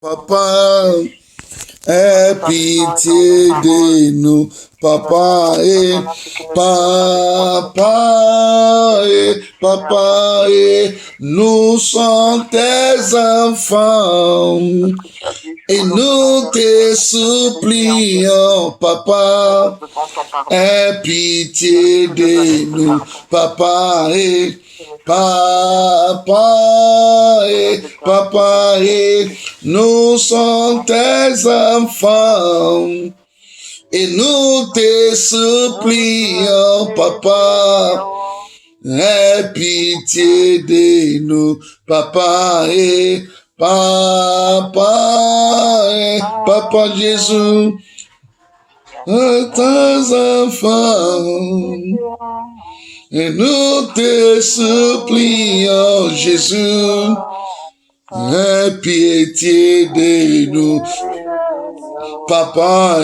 Papa, aie pitié de nous, papa papa nous sommes tes enfants et nous te supplions, papa, aie pitié de nous, papa papa nous sommes tes enfants et nous te supplions, papa, aie pitié de nous, papa papa Jésus, tes enfants. Et nous te supplions, Jésus, aie pitié de nous, papa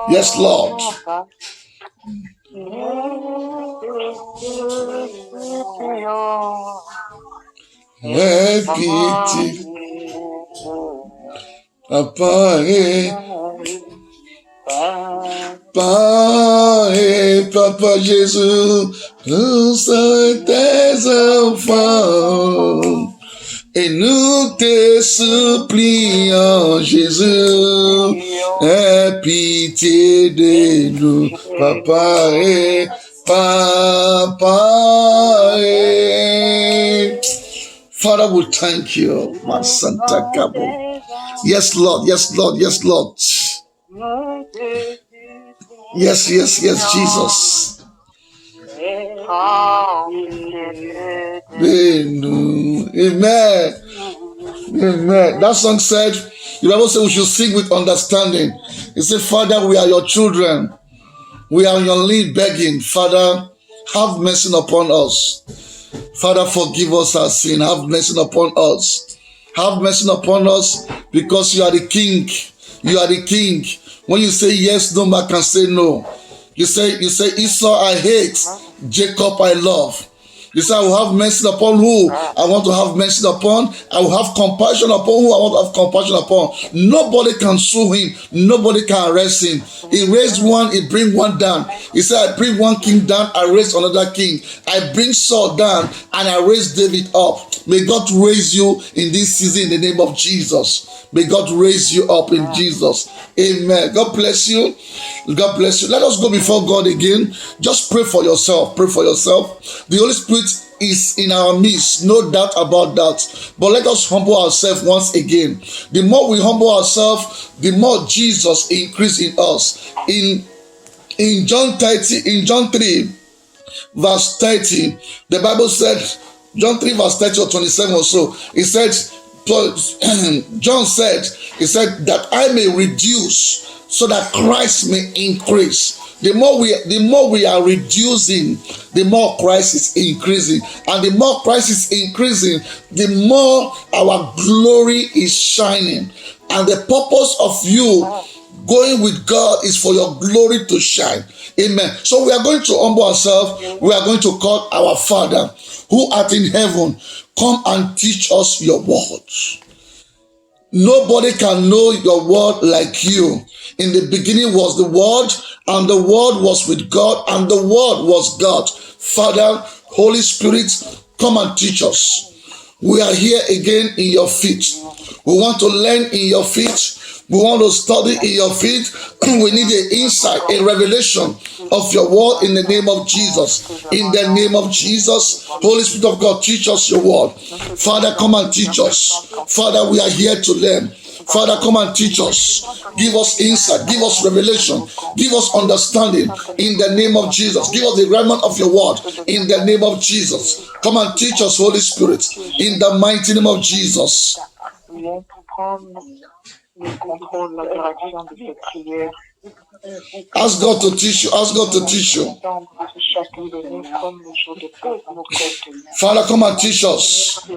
Yes, Lord. Aie pitié, papa papa Jésus, nous sommes tes enfants et nous te supplions, Jésus, aie pitié de nous, papa Father, we thank you, my Santa Cabo. Yes, Lord, yes, Lord, yes, Lord. Yes, Jesus. Amen. That song said, the Bible said we should sing with understanding. It said, Father, we are your children. We are on your lead begging. Father, have mercy upon us. Father, forgive us our sin. Have mercy upon us. Have mercy upon us because you are the King. You are the King. When you say yes, no man can say no. You say Esau I hate, Jacob I love. You say I will have mercy upon who I want to have mercy upon. I will have compassion upon who I want to have compassion upon. Nobody can sue him. Nobody can arrest him. He raised one, he bring one down. He said, I bring one king down, I raise another king. I bring Saul down and I raise David up. May God raise you in this season in the name of Jesus. May God raise you up in Jesus. Amen. God bless you. God bless you. Let us go before God again. Just pray for yourself. Pray for yourself. The Holy Spirit is in our midst, no doubt about that. But let us humble ourselves once again. The more we humble ourselves, the more Jesus increase in us. In John 3, verse 30, the Bible said, John 3, verse 30 or 27 or so, it said, John said, he said that I may reduce so that Christ may increase. The more we are reducing, the more Christ is increasing. And the more Christ is increasing, the more our glory is shining. And the purpose of you going with God is for your glory to shine. Amen. So we are going to humble ourselves. We are going to call our Father who art in heaven. Come and teach us your word. Nobody can know your word like you. In the beginning was the word, and the word was with God, and the word was God. Father, Holy Spirit, come and teach us. We are here again in your feet. We want to learn in your feet. We want to study in your feet. We need an insight, a revelation of your word in the name of Jesus. In the name of Jesus, Holy Spirit of God, teach us your word. Father, come and teach us. Father, we are here to learn. Father, come and teach us. Give us insight. Give us revelation. Give us understanding in the name of Jesus. Give us the remnant of your word in the name of Jesus. Come and teach us, Holy Spirit, in the mighty name of Jesus. Ask God to teach you. Ask God to teach you. Father, come and teach us.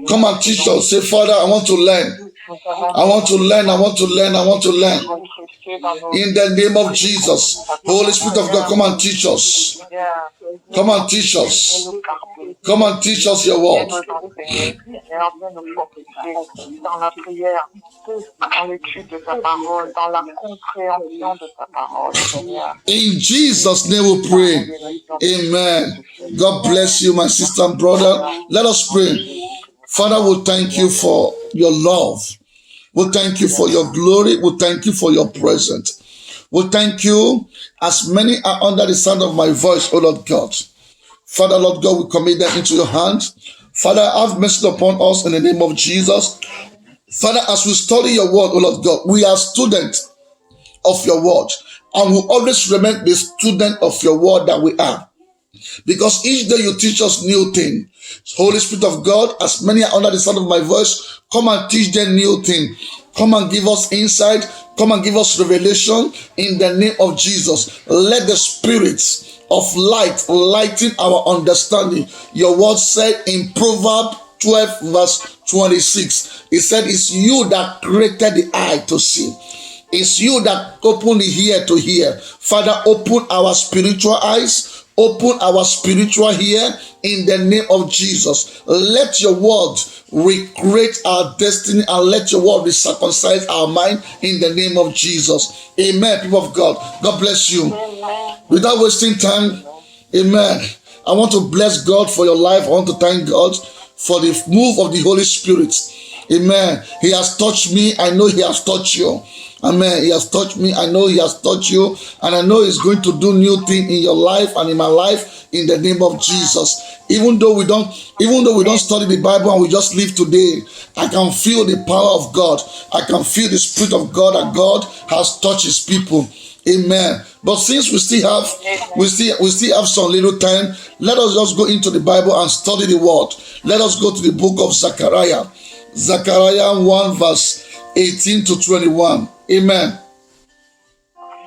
Come and teach us. Say, Father, I want to learn. I want to learn. I want to learn. I want to learn. In the name of Jesus. Holy Spirit of God, come and teach us. Come and teach us. Come and teach us your word. Dans la prière, dans l'étude de ta parole, dans la compréhension de ta parole, Seigneur. In Jesus' name we pray. Amen. God bless you, my sister and brother. Let us pray. Father, we thank you for your love. We thank you for your glory. We thank you for your presence. We thank you as many are under the sound of my voice, O Lord God. Father, Lord God, we commit them into your hands. Father, have mercy upon us in the name of Jesus. Father, as we study your word, O Lord God, we are students of your word and will always remain the student of your word that we are. Because each day you teach us new things. Holy Spirit of God, as many are under the sound of my voice, come and teach them new things. Come and give us insight. Come and give us revelation in the name of Jesus. Let the spirits of light lighten our understanding. Your word said in Proverbs 12 verse 26, it said, it's you that created the eye to see. It's you that open the ear to hear. Father, open our spiritual eyes, open our spiritual ear in the name of Jesus. Let your word recreate our destiny and let your word recircumcise our mind in the name of Jesus. Amen, people of God. God bless you. Amen. Without wasting time, amen. I want to bless God for your life. I want to thank God for the move of the Holy Spirit. Amen. He has touched me. I know he has touched you. Amen. He has touched me. I know he has touched you. And I know he's going to do new thing in your life and in my life in the name of Jesus. Even though we don't study the Bible and we just live today, I can feel the power of God. I can feel the Spirit of God, that God has touched his people. Amen. But since we still have some little time, let us just go into the Bible and study the word. Let us go to the book of Zechariah. Zechariah 1 verse 18 to 21. Amen.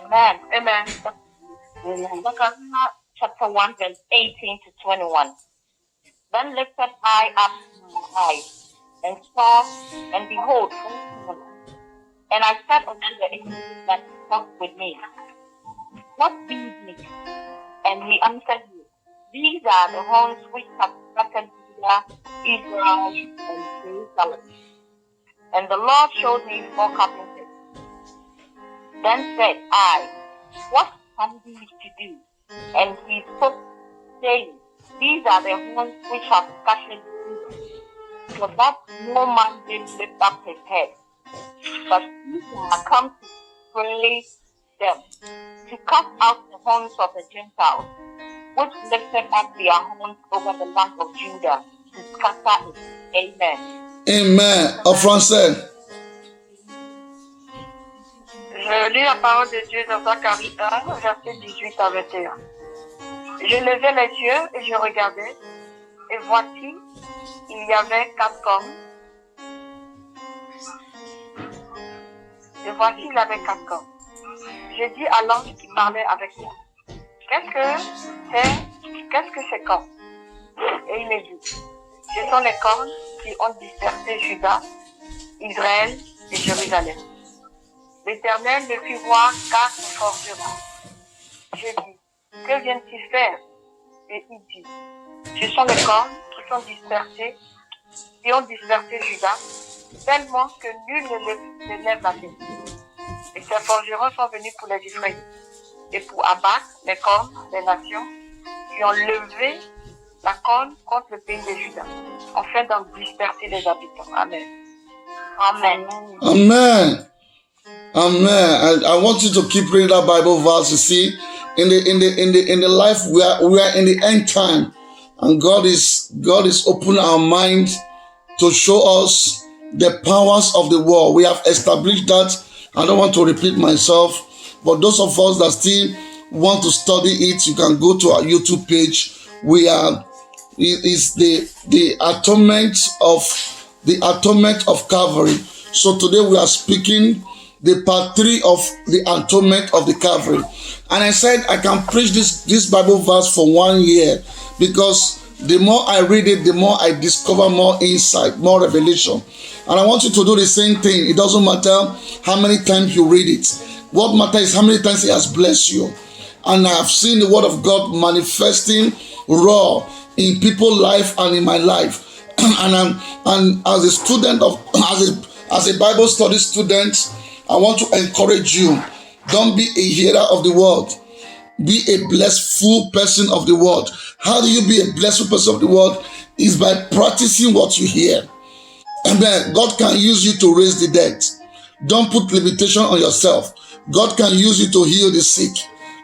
Amen. Amen. Zechariah chapter 1 verse 18 to 21. Then lifted I up my eyes and saw, and behold, and I said unto the angel that talked with me, what be these? And he answered me, these are the horns which have scattered Judah, Israel, and Jerusalem. And the Lord showed me 4 carpenters. Then said I, what come these to do? And he spoke, saying, these are the horns which have scattered Judah, so that no man did lift up his head. But these are come to pray them, to cast out the horns of the Gentiles, which lifted up their horns over the land of Judah, to scatter it. Amen. Amen. En français. Je lis la parole de Dieu dans Zacharie 1, verset 18 à 21. Je levai les yeux et je regardais, et voici, il y avait 4 cornes. Et voici, il avait 4 cornes. Je dis à l'ange qui parlait avec moi, qu'est-ce que ces cornes? Et il me dit, ce sont les cornes qui ont dispersé Juda, Israël et Jérusalem. L'Éternel me fit voir 4 forgerons. Je dis, que viennent-ils faire? Et il dit, ce sont les cornes qui sont dispersées, qui ont dispersé Juda, tellement que nul ne lève la tête. Et ces forgerons sont venus pour les Israélites et pour abattre les cornes des nations qui ont levé la corne contre le pays de Juda, afin d'en disperser les habitants. Amen. Amen. Amen. Amen. I want you to keep reading that Bible verse. You see, in the life we are in the end time, and God is opening our mind to show us the powers of the world. We have established that. I don't want to repeat myself, but those of us that still want to study it, you can go to our YouTube page. It's the atonement of Calvary. So today we are speaking the part 3 of the atonement of the Calvary. And I said I can preach this Bible verse for 1 year, because the more I read it, the more I discover more insight, more revelation. And I want you to do the same thing. It doesn't matter how many times you read it. What matters is how many times he has blessed you. And I have seen the word of God manifesting raw in people's life and in my life. And as a student of as a Bible study student, I want to encourage you. Don't be a hearer of the word. Be a blessful person of the word. How do you be a blessful person of the word? Is by practicing what you hear. Amen. God can use you to raise the dead. Don't put limitation on yourself. God can use you to heal the sick.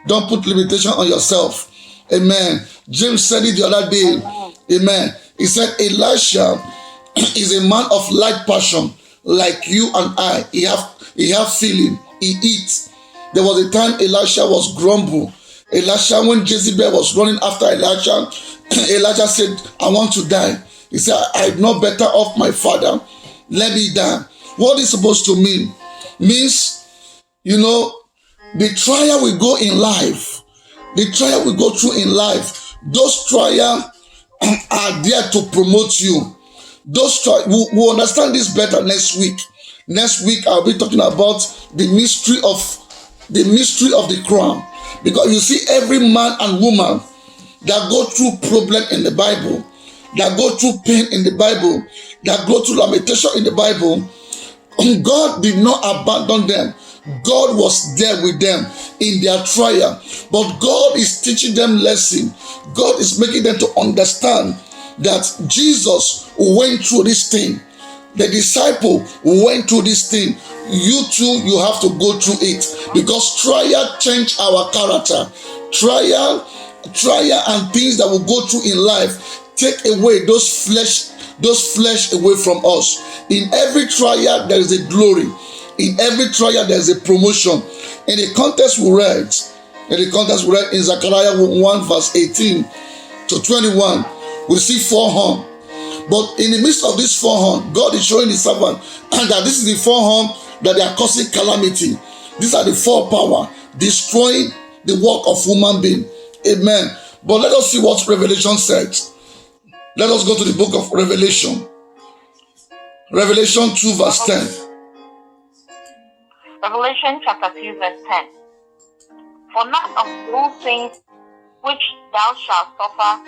Don't put limitation on yourself. Amen. James said it the other day. Amen. He said, Elisha is a man of light passion, like you and I. He have feeling. He eats. There was a time Elisha was grumble. Elisha, when Jezebel was running after Elijah, Elijah said, I want to die. He said, I'm not better off my father. Let me die. What is supposed to mean? Means, the trial we go in life, the trial we go through in life, those trials are there to promote you. Those trials, we'll understand this better next week. Next week, I'll be talking about the mystery of the crown. Because you see, every man and woman that go through problem in the Bible, that go through pain in the Bible, that go through lamentation in the Bible, God did not abandon them. God was there with them in their trial. But God is teaching them lesson. God is making them to understand that Jesus went through this thing. The disciple went through this thing. You too, you have to go through it, because trial change our character. Trial and things that we go through in life take away those flesh away from us. In every trial there is a glory. In every trial there is a promotion. In the context we read in Zechariah 1 verse 18 to 21, we see 4 horns. But in the midst of this 4 horns, God is showing his servant that this is the 4 horns that they are causing calamity. These are the 4 power destroying the work of human being. Amen. But let us see what Revelation said. Let us go to the book of Revelation. Revelation 2 verse 10. Revelation chapter 2 verse 10. For none of those things which thou shalt suffer,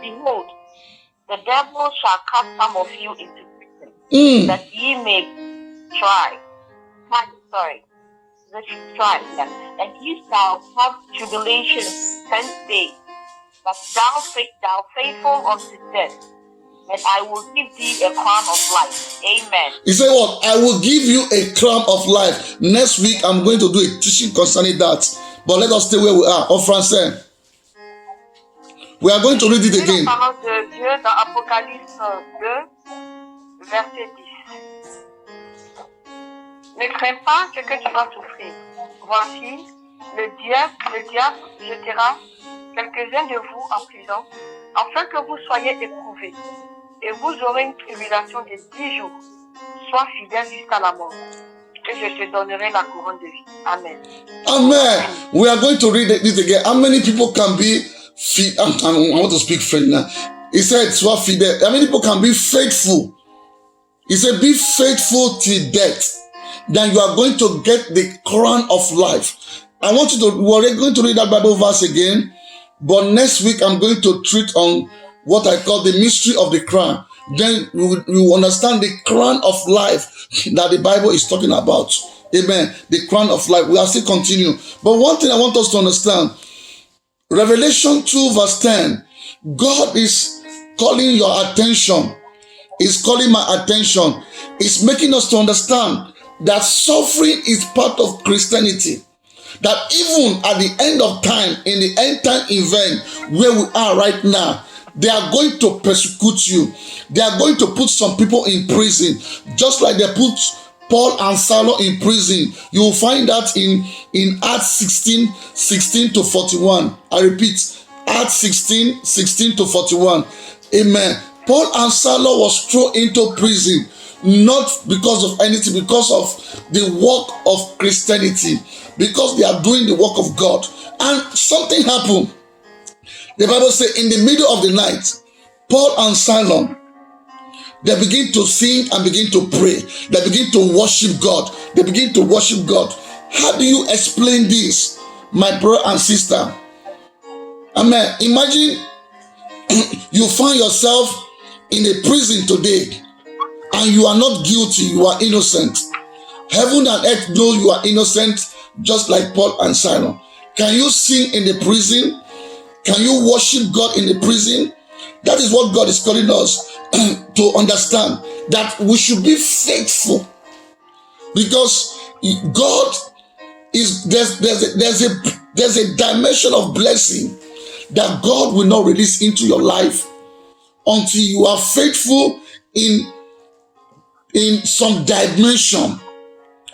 behold, the devil shall cast some of you into prison, that ye may try. And ye shall have tribulation 10 days. But thou faithful unto death, and I will give thee a crown of life. Amen. He said what? I will give you a crown of life. Next week, I'm going to do a teaching concerning that. But let us stay where we are. En français. We are going to read it again. La parole de Dieu dans Apocalypse 2, verset 10. Ne crains pas ce que tu vas souffrir. Voici, le diable jettera quelques-uns de vous en prison, afin que vous soyez éprouvés, et vous aurez une tribulation de 10 jours. Sois fidèle jusqu'à la mort, et je te donnerai la couronne de vie. Amen. Amen. We are going to read this again. How many people can be I want to speak French now. He said, sois fidèle. How many people can be faithful? He said, be faithful till death. Then you are going to get the crown of life. I want you to, we're going to read that Bible verse again. But next week, I'm going to treat on what I call the mystery of the crown. Then we will understand the crown of life that the Bible is talking about. Amen. The crown of life. We will still continue. But one thing I want us to understand, Revelation 2 verse 10, God is calling your attention. He's calling my attention. He's making us to understand that suffering is part of Christianity. That even at the end of time, in the end time event where we are right now, they are going to persecute you. They are going to put some people in prison, just like they put Paul and Saul in prison. You will find that in Acts 16 to 41. I repeat, Acts 16 to 41. Amen. Paul and Saul was thrown into prison, not because of anything, because of the work of Christianity, because they are doing the work of God. And something happened. The Bible says in the middle of the night, Paul and Silas, they begin to sing and begin to pray. They begin to worship God. They begin to worship God. How do you explain this, my brother and sister? Amen. Imagine you find yourself in a prison today and you are not guilty, you are innocent. Heaven and earth know you are innocent, just like Paul and Silas. Can you sing in the prison? Can you worship God in the prison? That is what God is calling us to understand, that we should be faithful, because God is there's a dimension of blessing that God will not release into your life until you are faithful in some dimension.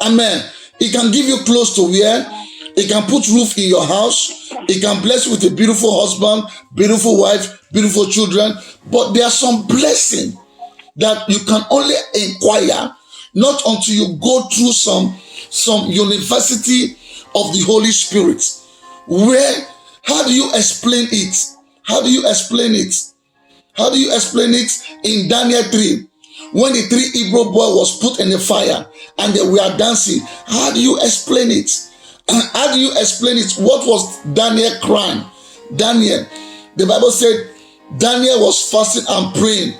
Amen. It can give you clothes to wear. It can put roof in your house. It can bless you with a beautiful husband, beautiful wife, beautiful children. But there are some blessing that you can only inquire, not until you go through some university of the Holy Spirit. Where, how do you explain it? How do you explain it? How do you explain it in Daniel 3? When the 3 Hebrew boys was put in the fire and they were dancing, how do you explain it? How do you explain it? What was Daniel crying? Daniel, the Bible said Daniel was fasting and praying.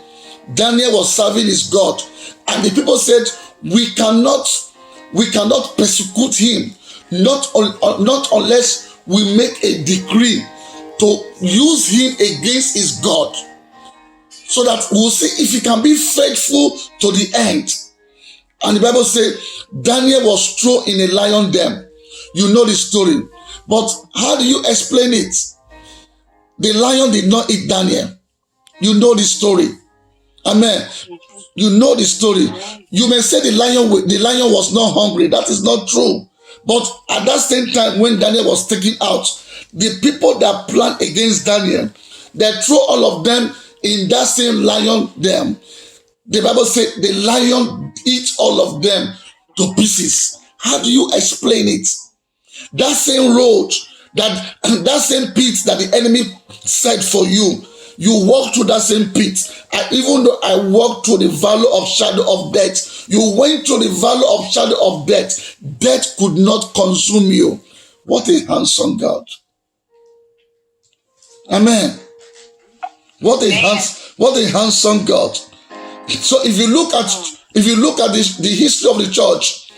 Daniel was serving his God. And the people said, we cannot persecute him, not unless we make a decree to use him against his God, so that we'll see if he can be faithful to the end. And the Bible says Daniel was thrown in a lion den. You know the story. But how do you explain it? The lion did not eat Daniel. You know the story. Amen. You know the story. You may say the lion was not hungry. That is not true. But at that same time, when Daniel was taken out, the people that planned against Daniel, they threw all of them in that same lion den. The Bible said the lion eats all of them to pieces. How do you explain it? That same road, that same pit that the enemy set for you, you walk through that same pit. And even though I walked through the valley of shadow of death, you went through the valley of shadow of death. Death could not consume you. What a handsome God. Amen. What a handsome God. So if you look at the history of the church,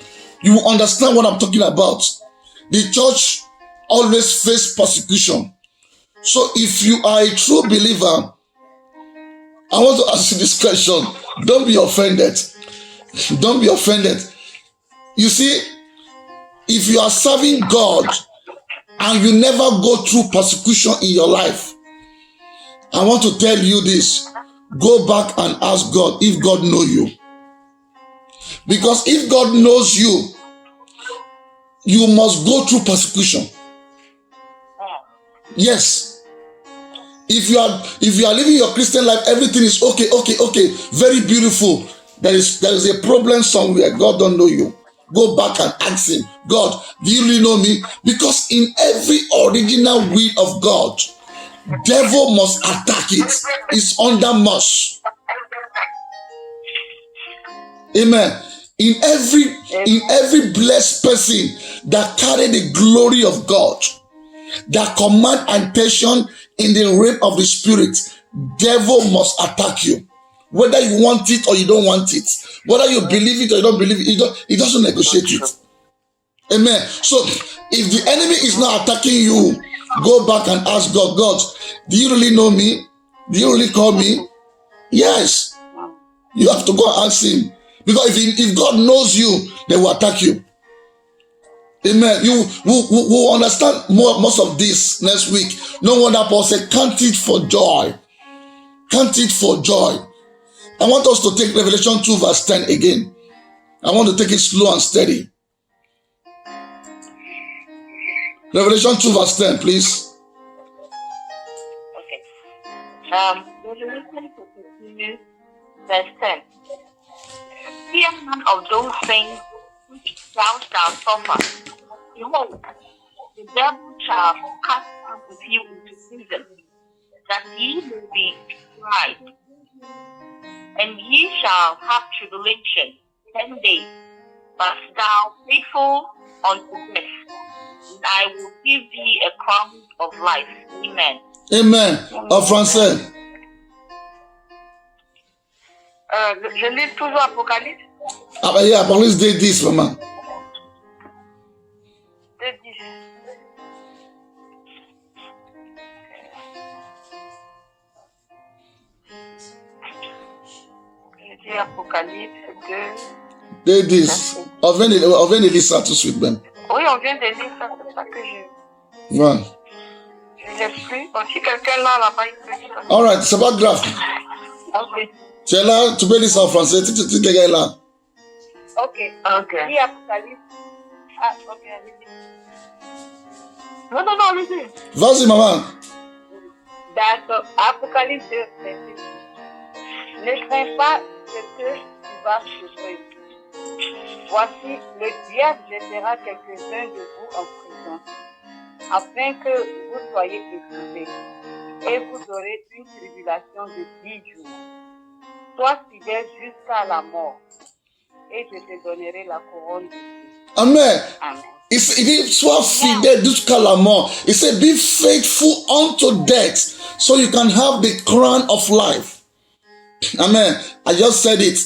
you will understand what I'm talking about. The church always faced persecution. So if you are a true believer, I want to ask you this question. Don't be offended. Don't be offended. You see, if you are serving God and you never go through persecution in your life, I want to tell you this. Go back and ask God if God knows you. Because if God knows you, you must go through persecution. Yes. If you are living your Christian life, everything is okay, very beautiful. There is a problem somewhere. God don't know you. Go back and ask him, God, do you really know me? Because in every original will of God, devil must attack it. It's under must. Amen. In every blessed person that carry the glory of God, that command attention in the realm of the spirit, devil must attack you. Whether you want it or you don't want it, whether you believe it or you don't believe it, it doesn't negotiate it. Amen. So if the enemy is not attacking you, go back and ask God, God, do you really know me? Do you really call me? Yes. You have to go and ask him. Because if God knows you, they will attack you. Amen. You will understand most of this next week. No wonder Paul said, count it for joy. Count it for joy. I want us to take Revelation 2 verse 10 again. I want to take it slow and steady. Revelation 2 verse 10, please. Okay. Revelation 2 verse 10. Fear none of those things which thou shalt suffer. Behold, the devil shall cast out with you into prison, that ye may be tried. And ye shall have tribulation 10 days. But thou faithful, unto death, and I will give thee a crown of life. Amen. Amen. En français. Je lis toujours Apocalypse. Ah, ben, yeah, Apocalypse 2:10, maman. 2:10. Je dis Apocalypse 2. 2:10. On vient de lire ça tout de suite, même. Oui, on vient de lire ça, c'est ça que je... Ouais. Je l'ai plus. Bon, si quelqu'un là-bas, il peut lire. All right, c'est pas grave. Ok. Tu es là, tu peux lire ça en français. Tu quelqu'un est là. Ok. Lis Apocalypse. Ah, ok, allez-y. Non, allez-y. Vas-y, maman. D'accord. Apocalypse 2, verset 10. Ne crains pas ce que tu vas souffrir. Voici, le diable jettera quelques-uns de vous en prison, afin que vous soyez éprouvés, et vous aurez une tribulation de 10 jours. Sois fidèle jusqu'à la mort, et je te donnerai la couronne de vie. Amen. Amen. Il dit, sois fidèle jusqu'à la mort. He said, be faithful unto death, so you can have the crown of life. Amen. I just said it.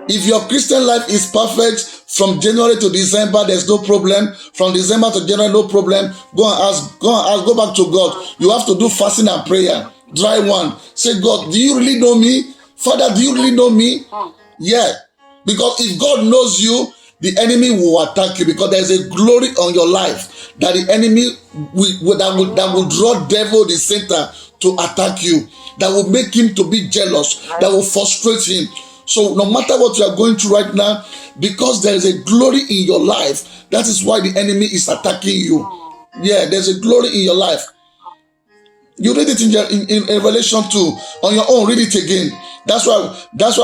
If your Christian life is perfect from January to December, there's no problem. From December to January, no problem. Go back to God. You have to do fasting and prayer. Dry one. Say, God, do you really know me? Father, do you really know me? Yeah. Because if God knows you, the enemy will attack you, because there's a glory on your life that the enemy that will draw devil, the Satan, to attack you, that will make him to be jealous, that will frustrate him. So no matter what you are going through right now, because there is a glory in your life, that is why the enemy is attacking you. Yeah, there's a glory in your life. You read it in Revelation 2 on your own. Read it again. That's why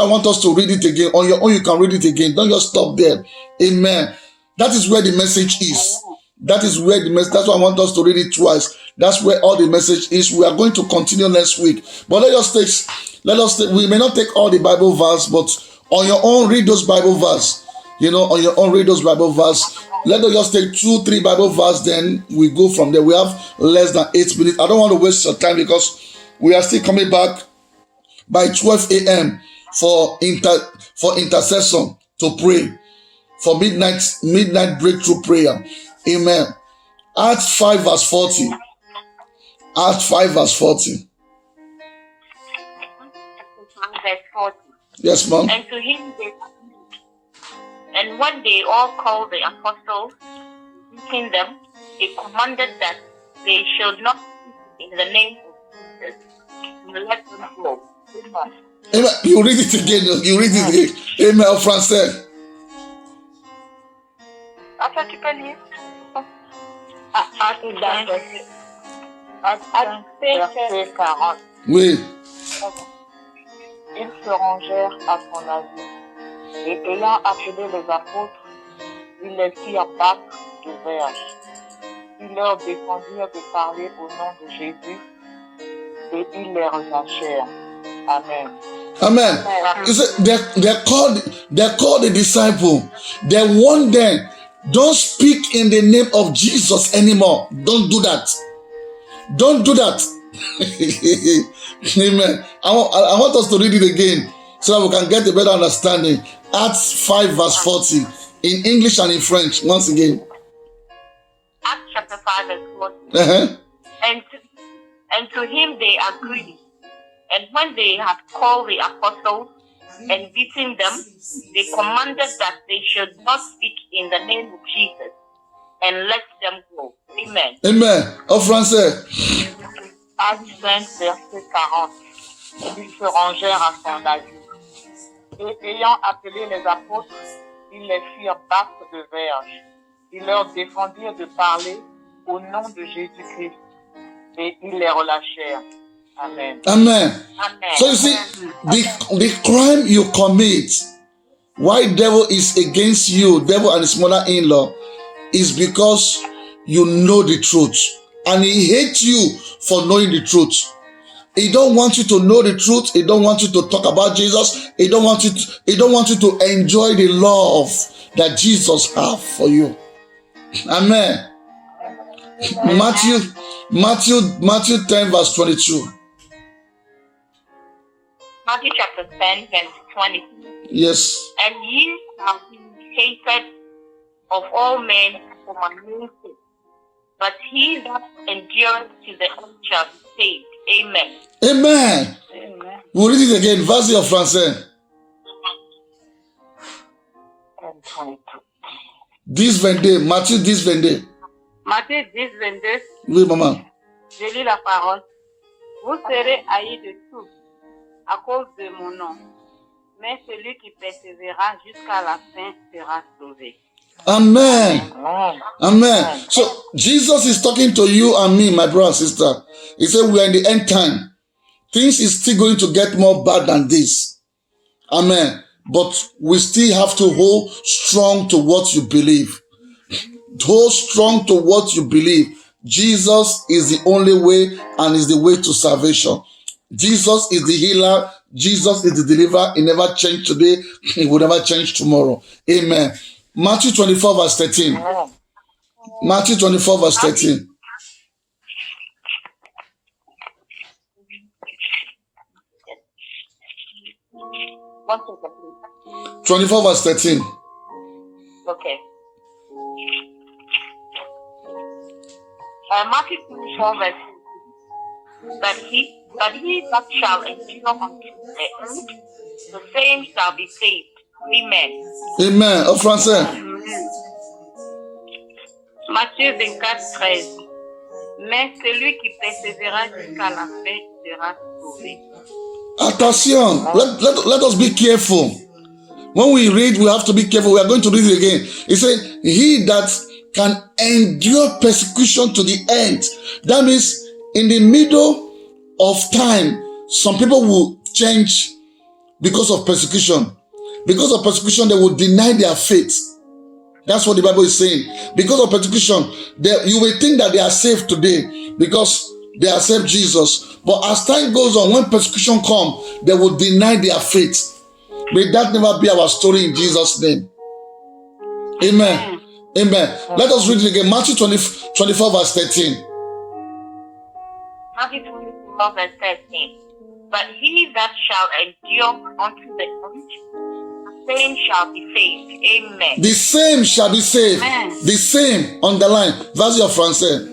I want us to read it again. On your own, you can read it again. Don't just stop there. Amen. That is where the message is. That is where the message. That's why I want us to read it twice. That's where all the message is. We are going to continue next week. But let us take. We may not take all the Bible verse, but on your own, read those Bible verse. On your own, read those Bible verse. Let us just take 2-3 Bible verse, then we go from there. We have less than 8 minutes. I don't want to waste your time, because we are still coming back by 12 a.m. for intercession to pray, for midnight breakthrough prayer. Amen. Acts 5 verse 40. Acts 5 verse 40. Verse 40. Yes, ma'am. And to him they agreed. And when they all called the apostles, meeting them, he commanded that they should not speak in the name of Jesus, and let them go. Amen. Amen. You read it again. You read it again. Amen. En français. Attends, tu peux lire? Verset 40. Oui. Ils se rangèrent à son avis, et ayant appelé les apôtres, ils les firent battre de verge. Ils leur défendirent de parler au nom de Jésus, et ils les relâchèrent. Amen. Amen. You see, they're called the disciple. They warned them, don't speak in the name of Jesus anymore. Don't do that. Don't do that. Amen. I want us to read it again so that we can get a better understanding. Acts 5 verse 40 in English and in French. Once again. Acts chapter 5 verse 40. Uh-huh. And to him they agreed. And when they had called the apostles and beaten them, they commanded that they should not speak in the name of Jesus, and let them go. Amen. Amen. En français. Actes 5, verset 40. Ils se rangèrent à son avis. Et ayant appelé les apôtres, ils les firent battre de verge. Ils leur défendirent de parler au nom de Jésus-Christ. Et ils les relâchèrent. Amen. Amen. Amen. So you see, the crime you commit, why devil is against you, devil and his mother-in-law, is because you know the truth. And he hates you for knowing the truth. He don't want you to know the truth. He don't want you to talk about Jesus. He don't want you to enjoy the love that Jesus has for you. Amen. Matthew 10 verse 22. Matthew chapter 10, verse 20. Yes. And ye shall be hated of all men for my name's sake, but he that endureth to the end shall be saved. Amen. Amen. Amen. We'll read it again. Vas-y en français. 10-22. Matthieu 10-22. Matthieu 10-22. Oui, maman. Je lis la parole. Vous serez haïs de tous à cause de mon nom, mais celui qui persévérera jusqu'à la fin sera sauvé. Amen. Amen. So Jesus is talking to you and me, my brother and sister. He said we are in the end time. Things is still going to get more bad than this. Amen. But we still have to hold strong to what you believe. Hold strong to what you believe. Jesus is the only way and is the way to salvation. Jesus is the healer. Jesus is the deliverer. He never changed today. He will never change tomorrow. Amen. Matthew 24 verse 13. Matthew 24 verse 13. One second, please. 24 verse 13. Okay. Matthew 24, verse 2. But he that shall endure unto the end, the same shall be saved. Amen. Amen. En français. Matthieu 24, 13. Mais celui qui persévérera jusqu'à la fin sera sauvé. Attention. Let us be careful. When we read, we have to be careful. We are going to read it again. He said, he that can endure persecution to the end. That means in the middle of time, some people will change because of persecution. Because of persecution, they will deny their faith. That's what the Bible is saying. Because of persecution, you will think that they are saved today because they accept Jesus. But as time goes on, when persecution comes, they will deny their faith. May that never be our story in Jesus' name. Amen. Amen. Let us read it again. Matthew 24 verse 13. Matthew 24, verse 13. But he that shall endure unto the end, the same shall be saved. Amen. The same shall be saved. Amen. The same on the line. Vas-y en français.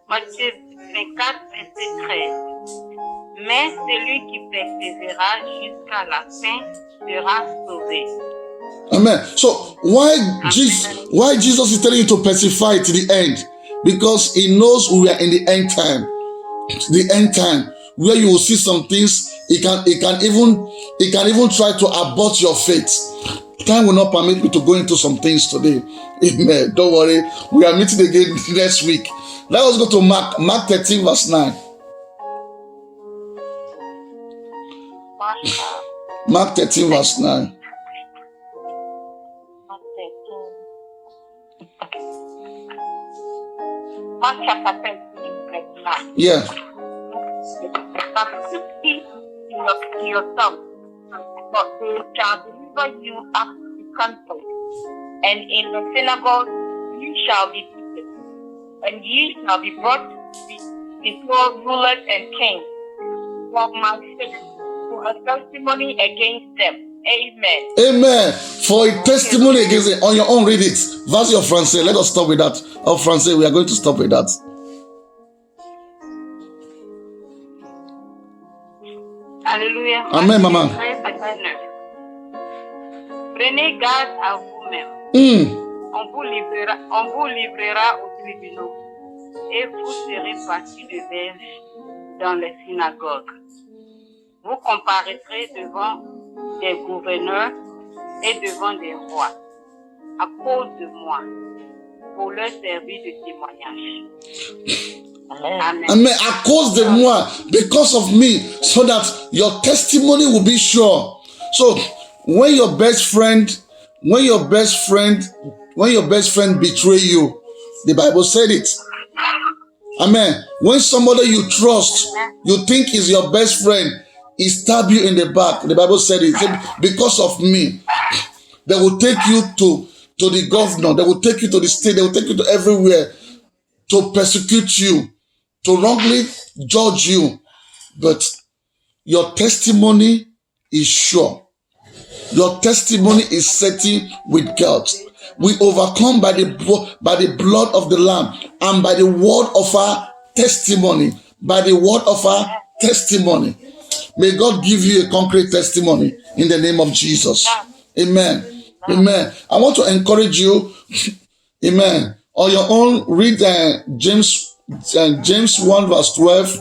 Matthieu 24, verset 13. Mais celui qui persévérera jusqu'à la fin sera sauvé. Amen. So why Jesus is telling you to persevere to the end? Because he knows we are in the end time. The end time where you will see some things. He can even try to abort your faith. Time will not permit me to go into some things today. Amen. Don't worry. We are meeting again next week. Let us go to Mark 13 verse 9. Mark 13 verse 9. Mark chapter 13, verse 9. Yeah. But seek ye to yourself, but they shall deliver you up to council, and in the synagogue ye shall be beaten, and ye shall be brought before rulers and kings for my sake, for a testimony against them. Amen. Amen. For a testimony against it. On your own, read it. Vas-y en français. Let us stop with that. En français, we are going to stop with that. Alléluia. Amen, maman. Prenez garde à vous-même. On vous livrera aux tribunaux et vous serez partis de verge dans les synagogues. Vous comparaîtrez devant des gouverneurs et devant des rois à cause de moi pour leur servir de témoignage. Amen. Amen. À cause de moi, because of me, so that your testimony will be sure. So when your best friend betray you, the Bible said it. Amen. When somebody you trust, you think is your best friend, he stab you in the back. The Bible said it. It said, because of me, they will take you to the governor. They will take you to the state. They will take you to everywhere to persecute you, to wrongly judge you. But your testimony is sure. Your testimony is certain with God. We overcome by the blood of the Lamb and by the word of our testimony. By the word of our testimony. May God give you a concrete testimony in the name of Jesus. Amen. Amen. I want to encourage you. Amen. On your own, read James 1 verse 12,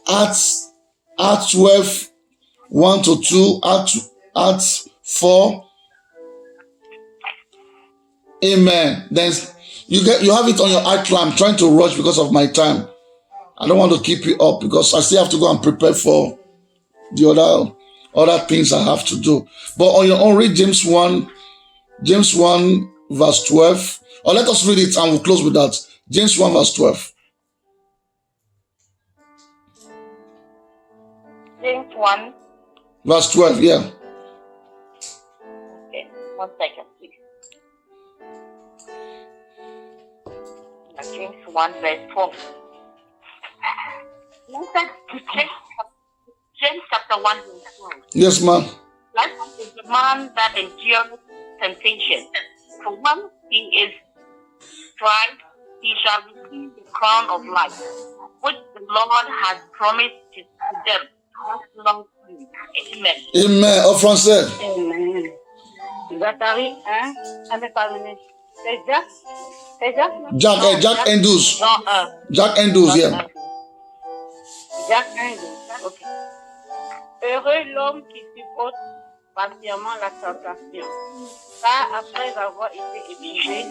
Acts 12, 1 to 2, Acts 4. Amen. Then you have it on your outline. I'm trying to rush because of my time. I don't want to keep you up because I still have to go and prepare for the other things I have to do. But on your own, read James 1 verse 12. Or let us read it and we'll close with that. James 1 verse 12. James 1. Verse 12, yeah. Okay, 1 second, please. James 1 verse 12. James chapter 1 verse 12. Yes, ma'am. Blessed is the man that endures temptation. For when he is tried, he shall receive the crown of life, which the Lord has promised to them. Amen. Amen. En français. Amen. Zacharie 1, c'est Jacques. C'est Jacques, non? Jacques 1:12. Jean 1. Jacques 1:12, yeah. Jacques 1, ok. Heureux l'homme qui supporte patiemment la tentation, car après avoir été éprouvé,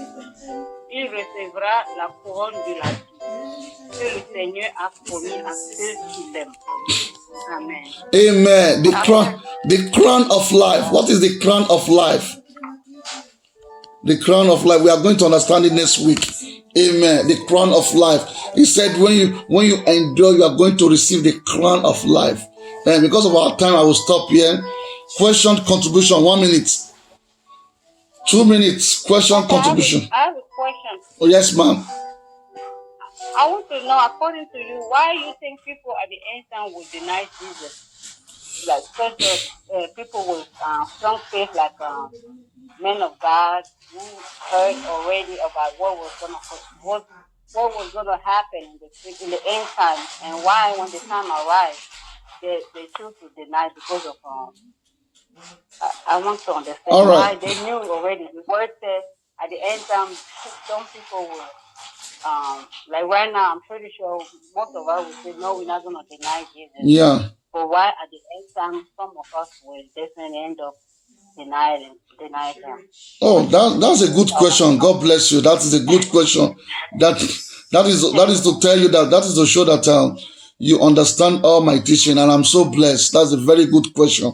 il recevra la couronne de la vie que le Seigneur a promis à ceux qui l'aiment. Amen. Amen. The crown of life. What is the crown of life? The crown of life. We are going to understand it next week. Amen. The crown of life. He said, when you endure, you are going to receive the crown of life. And because of our time, I will stop here. Question, contribution, 1 minute. 2 minutes. Question, contribution. I have a question. Oh, yes, ma'am. I want to know, according to you, why you think people at the end time will deny Jesus? Like, because people with strong faith, like men of God, who heard already about what was gonna happen in the end time, and why, when the time arrived, they choose to deny because of. I want to understand why they knew already. The word says at the end time, some people will. Like right now, I'm pretty sure most of us will say, no, we're not going to deny Jesus. Yeah. But why at the end time, some of us will definitely end up denying him? Oh, that's a good question. God bless you. That is a good question. That is to tell you that is to show that you understand all my teaching, and I'm so blessed. That's a very good question.